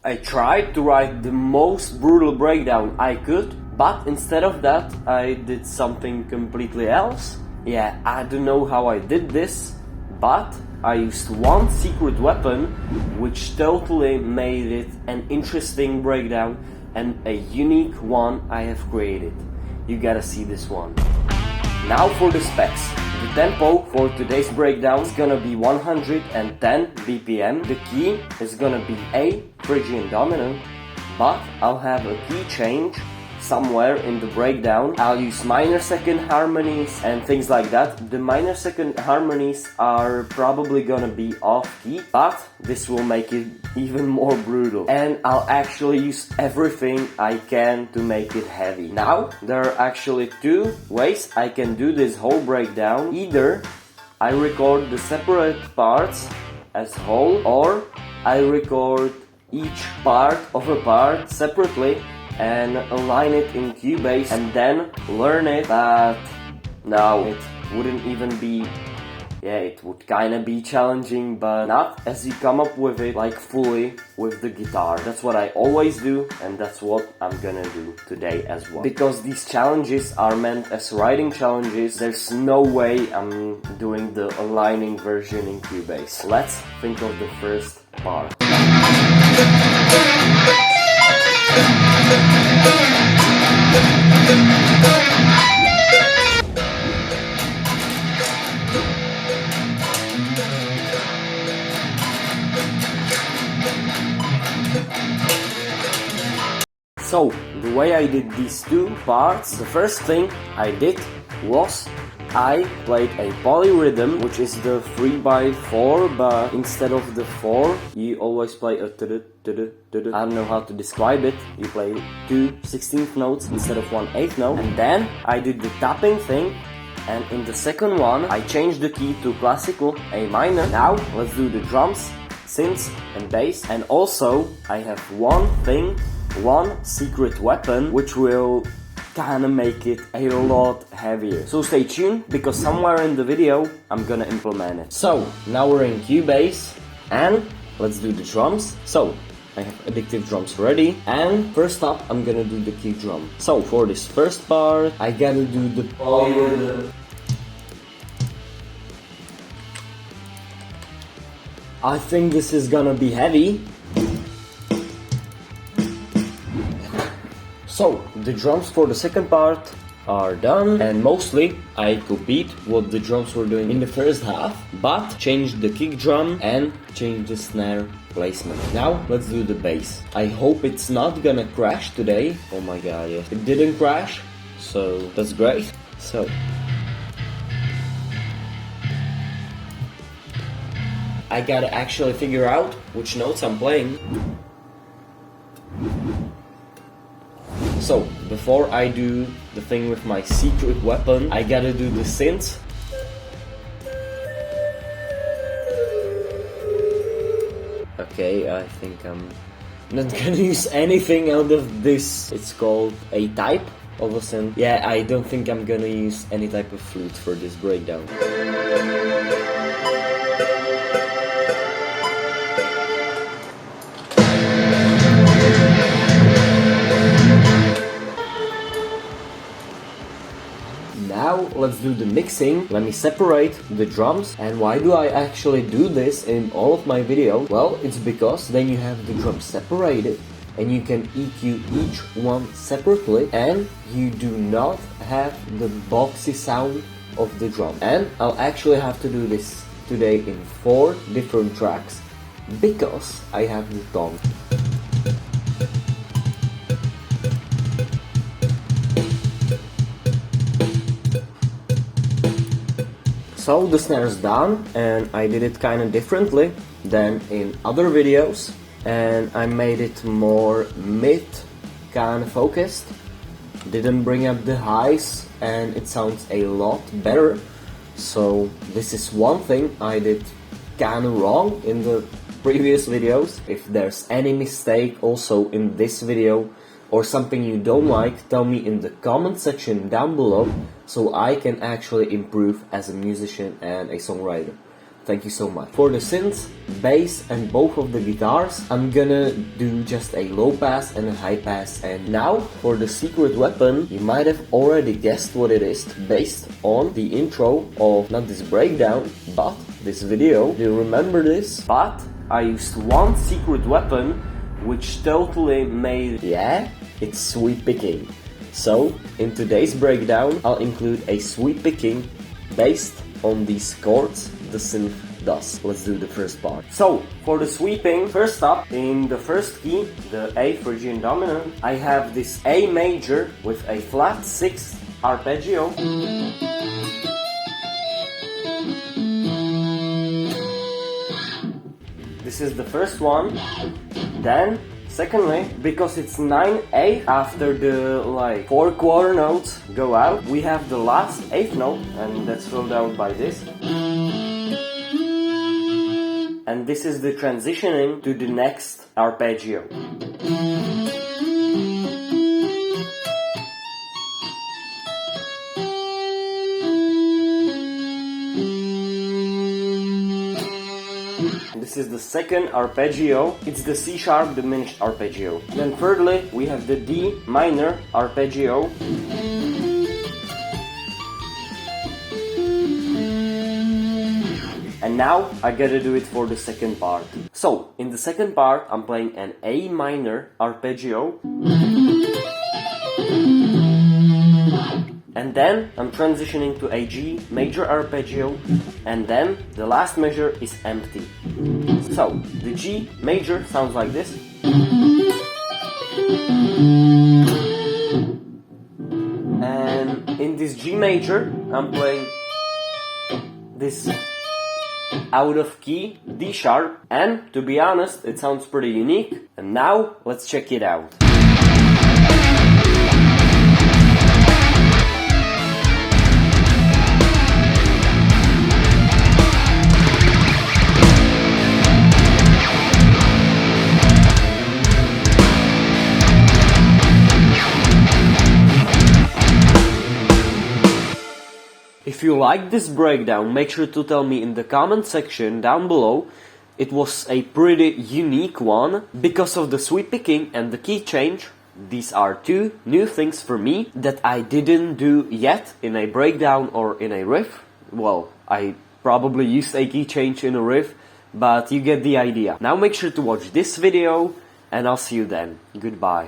I tried to write the most brutal breakdown I could, but instead of that I did something completely else. Yeah, I don't know how I did this, but I used one secret weapon which totally made it an interesting breakdown and a unique one I have created. You gotta see this one. Now for the specs. The tempo for today's breakdown is gonna be 110 BPM. The key is gonna be A, Phrygian dominant, but I'll have a key change somewhere in the breakdown. I'll use minor second harmonies and things like that. The minor second harmonies are probably gonna be off key, but this will make it even more brutal. And I'll actually use everything I can to make it heavy. Now, there are actually two ways I can do this whole breakdown. Either I record the separate parts as whole, or I record each part of a part separately and align it in Cubase and then learn it, but now it wouldn't even be, yeah, it would kinda be challenging, but not as you come up with it like fully with the guitar. That's what I always do, and that's what I'm gonna do today as well. Because these challenges are meant as writing challenges, there's no way I'm doing the aligning version in Cubase. Let's think of the first part. So, the way I did these two parts, the first thing I did was I played a polyrhythm, which is the 3/4, but instead of the 4, you always play a I don't know how to describe it. You play 2 16th notes instead of 1/8 note. And then I did the tapping thing, and in the second one I changed the key to classical A minor. Now let's do the drums, synths and bass. And also I have one secret weapon which will kinda make it a lot heavier. So stay tuned, because somewhere in the video I'm gonna implement it. So now we're in Cubase and let's do the drums. So I have addictive drums ready, and first up I'm gonna do the kick drum. So for this first part I gotta do the polyrhythm. I think this is gonna be heavy. So, the drums for the second part are done, and mostly I copied what the drums were doing in the first half, but changed the kick drum and changed the snare placement. Now, let's do the bass. I hope it's not gonna crash today. Oh my god, yes. It didn't crash, so that's great. So, I gotta actually figure out which notes I'm playing. So, before I do the thing with my secret weapon, I gotta do the synth. Okay, I think I'm not gonna use anything out of this. It's called a type of a synth. Yeah, I don't think I'm gonna use any type of flute for this breakdown. Now let's do the mixing. Let me separate the drums. And why do I actually do this in all of my videos? Well, it's because then you have the drums separated and you can EQ each one separately, and you do not have the boxy sound of the drum. And I'll actually have to do this today in 4 different tracks because I have the tongue. So the snare's done, and I did it kinda differently than in other videos, and I made it more mid kinda focused. Didn't bring up the highs, and it sounds a lot better. So this is one thing I did kinda wrong in the previous videos. If there's any mistake also in this video or something you don't like, tell me in the comment section down below so I can actually improve as a musician and a songwriter. thank you so much. For the synths, bass and both of the guitars, I'm gonna do just a low pass and a high pass. And now for the secret weapon, you might have already guessed what it is based on the intro of not this breakdown, but this video. Do you remember this? But I used one secret weapon which totally made, yeah, it's sweep picking. So in today's breakdown, I'll include a sweep picking based on these chords the synth does. Let's do the first part. So for the sweeping, first up in the first key, the A Phrygian dominant, I have this A major with a flat 6th arpeggio. This is the first one. Then secondly, because it's 9/8 after the 4 quarter notes go out, we have the last 8th note, and that's filled out by this. And this is the transitioning to the next arpeggio. This is the second arpeggio. It's the C sharp diminished arpeggio. Then thirdly, we have the D minor arpeggio. And now I gotta do it for the second part. So in the second part, I'm playing an A minor arpeggio. And then I'm transitioning to a G major arpeggio, and then the last measure is empty. So the G major sounds like this. And in this G major, I'm playing this out of key D sharp, and to be honest, it sounds pretty unique. And now let's check it out. If you liked this breakdown, make sure to tell me in the comment section down below. It was a pretty unique one because of the sweep picking and the key change. These are two new things for me that I didn't do yet in a breakdown or in a riff. Well, I probably used a key change in a riff, but you get the idea. Now make sure to watch this video, and I'll see you then. Goodbye.